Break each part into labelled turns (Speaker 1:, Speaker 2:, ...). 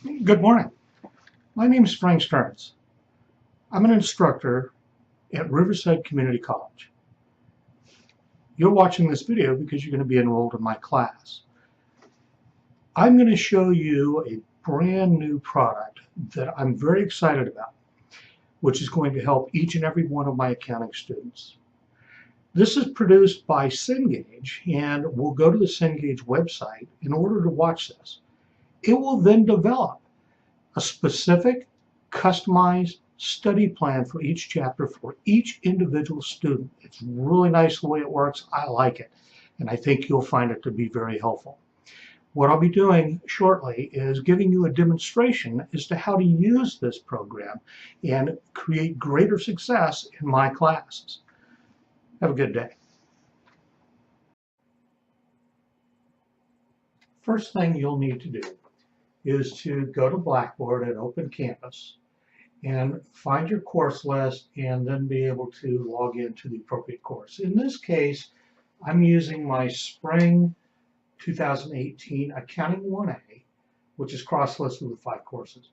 Speaker 1: Good morning. My name is Frank Stearns. I'm an instructor at Riverside Community College. You're watching this video because you're going to be enrolled in my class. I'm going to show you a brand new product that I'm very excited about, which is going to help each and every one of my accounting students. This is produced by Cengage, and we'll go to the Cengage website in order to watch this. It will then develop a specific, customized study plan for each chapter for each individual student. It's really nice the way it works. I like it, and I think you'll find it to be very helpful. What I'll be doing shortly is giving you a demonstration as to how to use this program and create greater success in my classes. Have a good day. First thing you'll need to do is to go to Blackboard at Open Campus and find your course list and then be able to log into the appropriate course. In this case, I'm using my Spring 2018 Accounting 1A, which is cross-listed with 5 courses.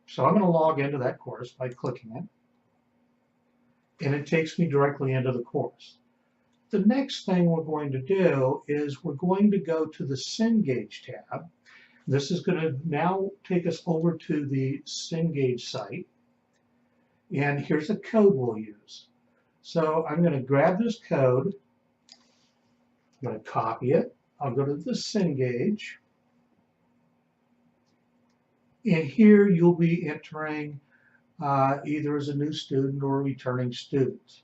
Speaker 1: So I'm going to log into that course by clicking it, and it takes me directly into the course. The next thing we're going to do is we're going to go to the Cengage tab. This is going to now take us over to the Cengage site, and here's a code we'll use. So I'm going to grab this code, I'm going to copy it, I'll go to the Cengage, and here you'll be entering either as a new student or a returning student.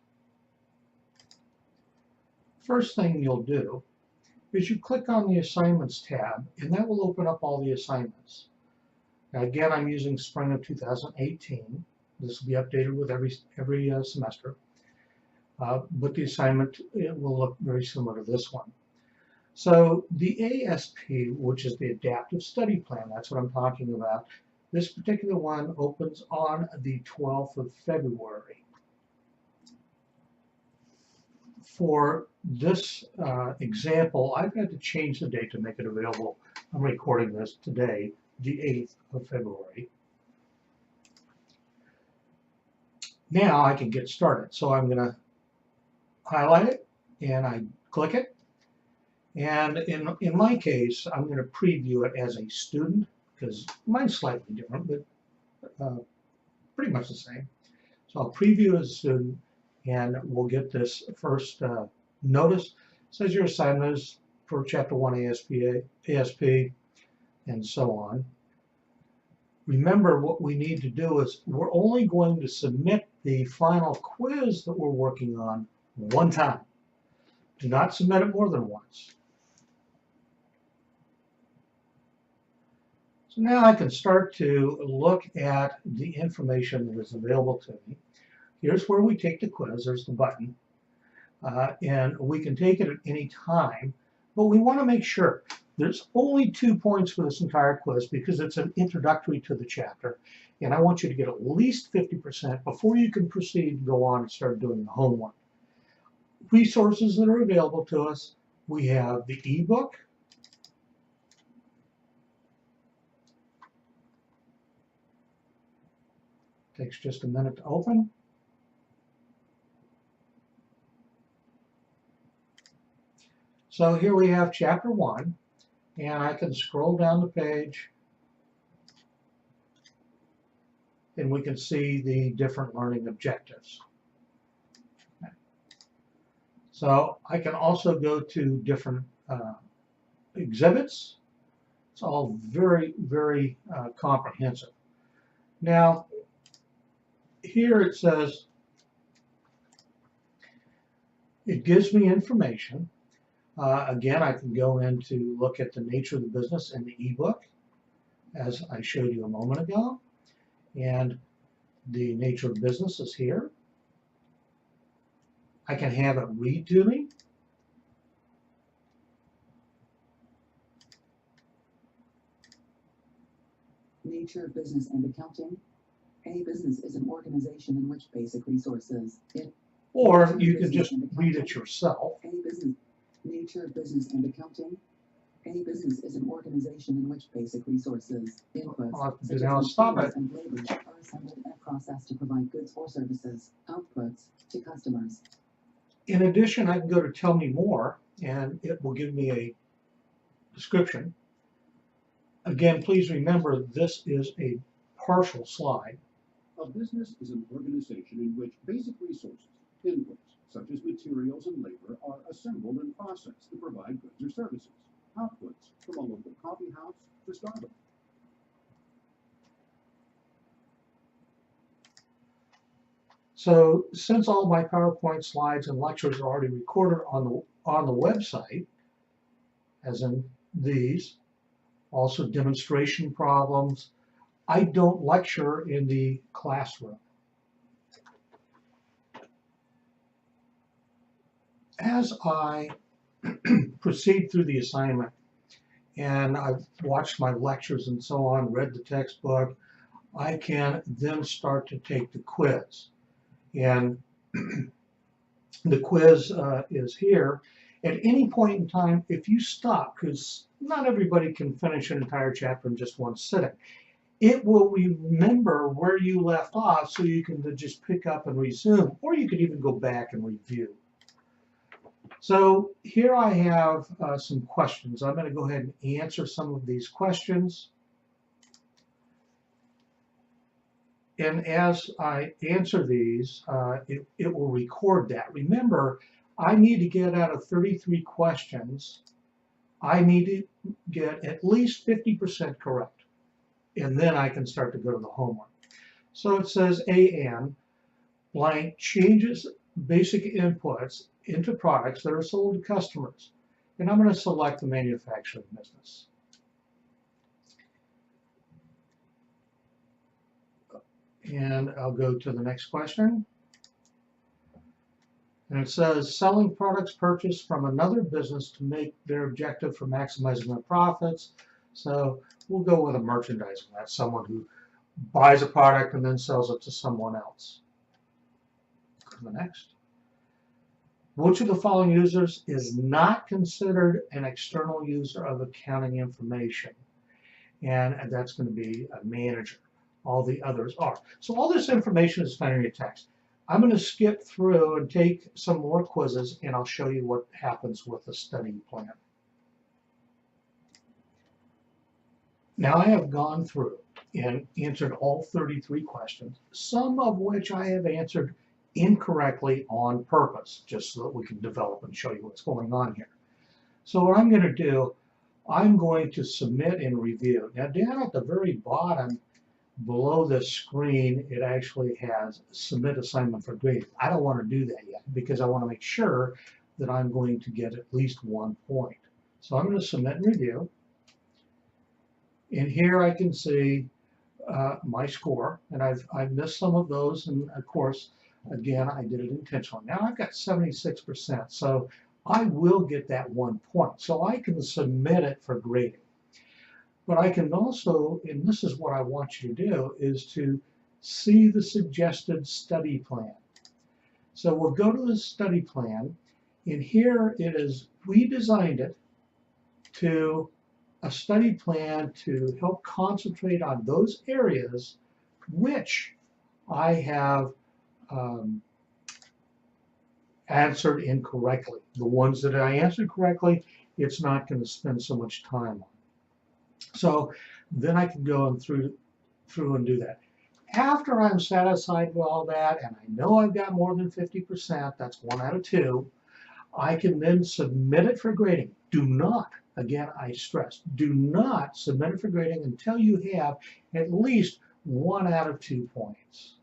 Speaker 1: First thing you'll do is you click on the Assignments tab, and that will open up all the assignments. Now again, I'm using Spring of 2018. This will be updated with every semester, but the assignment, it will look very similar to this one. So the ASP, which is the Adaptive Study Plan, that's what I'm talking about. This particular one opens on the 12th of February. For this example, I've had to change the date to make it available. I'm recording this today, the 8th of February. Now I can get started. So I'm going to highlight it and I click it. And in my case, I'm going to preview it as a student because mine's slightly different, but pretty much the same. So I'll preview as a student, and we'll get this first notice. It says your assignment is for Chapter 1 ASP, and so on. Remember, what we need to do is we're only going to submit the final quiz that we're working on one time. Do not submit it more than once. So now I can start to look at the information that is available to me. Here's where we take the quiz. There's the button. And we can take it at any time, but we want to make sure there's only 2 points for this entire quiz because it's an introductory to the chapter, and I want you to get at least 50% before you can proceed to go on and start doing the homework. Resources that are available to us, we have the ebook, takes just a minute to open. So here we have Chapter 1, and I can scroll down the page, and we can see the different learning objectives. So I can also go to different exhibits. It's all very, very comprehensive. Now, here it says, it gives me information. Again, I can go in to look at the nature of the business in the ebook, as I showed you a moment ago. And the nature of business is here. I can have it read to me.
Speaker 2: Nature of business and accounting. A business is an organization in which basic resources.
Speaker 1: Or you can just read it yourself.
Speaker 2: A business. Nature of business and accounting. A business is an organization in which basic resources, inputs,
Speaker 1: I'll have to
Speaker 2: such
Speaker 1: do
Speaker 2: as
Speaker 1: now. Stop
Speaker 2: materials
Speaker 1: it.
Speaker 2: and labor, are assembled and processed to provide goods or services, outputs, to customers.
Speaker 1: In addition, I can go to Tell Me More, and it will give me a description. Again, please remember this is a partial slide.
Speaker 3: A business is an organization in which basic resources, inputs, such as materials and labor, are assembled and processed to provide goods or services, outputs, from a local coffee house to Starbucks.
Speaker 1: So since all my PowerPoint slides and lectures are already recorded on the website, as in these, also demonstration problems, I don't lecture in the classroom. As I proceed through the assignment, and I've watched my lectures and so on, read the textbook, I can then start to take the quiz. And the quiz is here. At any point in time, if you stop, because not everybody can finish an entire chapter in just one sitting, it will remember where you left off so you can just pick up and resume, or you could even go back and review. So here I have some questions. I'm going to go ahead and answer some of these questions. And as I answer these, it will record that. Remember, I need to get out of 33 questions, I need to get at least 50% correct. And then I can start to go to the homework. So it says AN blank changes basic inputs into products that are sold to customers. And I'm going to select the manufacturing business. And I'll go to the next question. And it says selling products purchased from another business to make their objective for maximizing their profits. So we'll go with a merchandising. That's someone who buys a product and then sells it to someone else. Go to the next. Which of the following users is not considered an external user of accounting information? And that's going to be a manager. All the others are. So all this information is found in your text. I'm going to skip through and take some more quizzes, and I'll show you what happens with the study plan. Now I have gone through and answered all 33 questions, some of which I have answered incorrectly on purpose, just so that we can develop and show you what's going on here. So what I'm going to do, I'm going to submit and review. Now down at the very bottom, below the screen, it actually has submit assignment for grading. I don't want to do that yet because I want to make sure that I'm going to get at least 1 point. So I'm going to submit and review. And here I can see my score, and I've missed some of those, and of course, again, I did it intentionally. Now I've got 76%, so I will get that 1 point. So I can submit it for grading. But I can also, and this is what I want you to do, is to see the suggested study plan. So we'll go to the study plan, and here it is, we designed it to a study plan to help concentrate on those areas which I have answered incorrectly. The ones that I answered correctly, it's not going to spend so much time on. So then I can go through and do that. After I'm satisfied with all that, and I know I've got more than 50%, that's 1 out of 2, I can then submit it for grading. Do not, again, I stress, do not submit it for grading until you have at least 1 out of 2 points.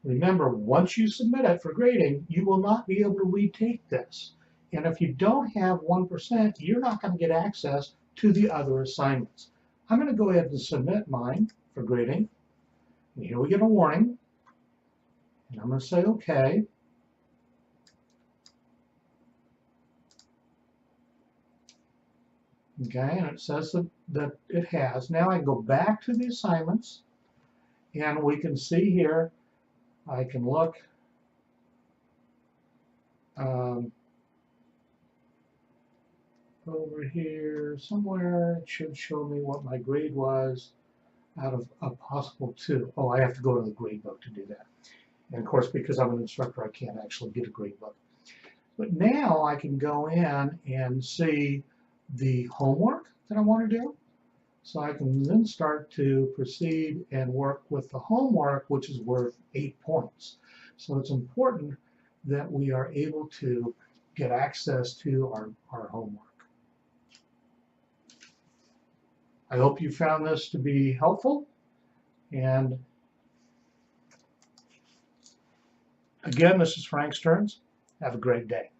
Speaker 1: Remember, once you submit it for grading, you will not be able to retake this. And if you don't have 1%, you're not going to get access to the other assignments. I'm going to go ahead and submit mine for grading. And here we get a warning. And I'm going to say OK. Okay, and it says that it has. Now I go back to the assignments, and we can see here, I can look. over here somewhere. It should show me what my grade was out of a possible 2. Oh, I have to go to the grade book to do that. And of course, because I'm an instructor, I can't actually get a grade book. But now I can go in and see the homework that I want to do. So I can then start to proceed and work with the homework, which is worth 8 points. So it's important that we are able to get access to our homework. I hope you found this to be helpful. And again, this is Frank Stearns. Have a great day.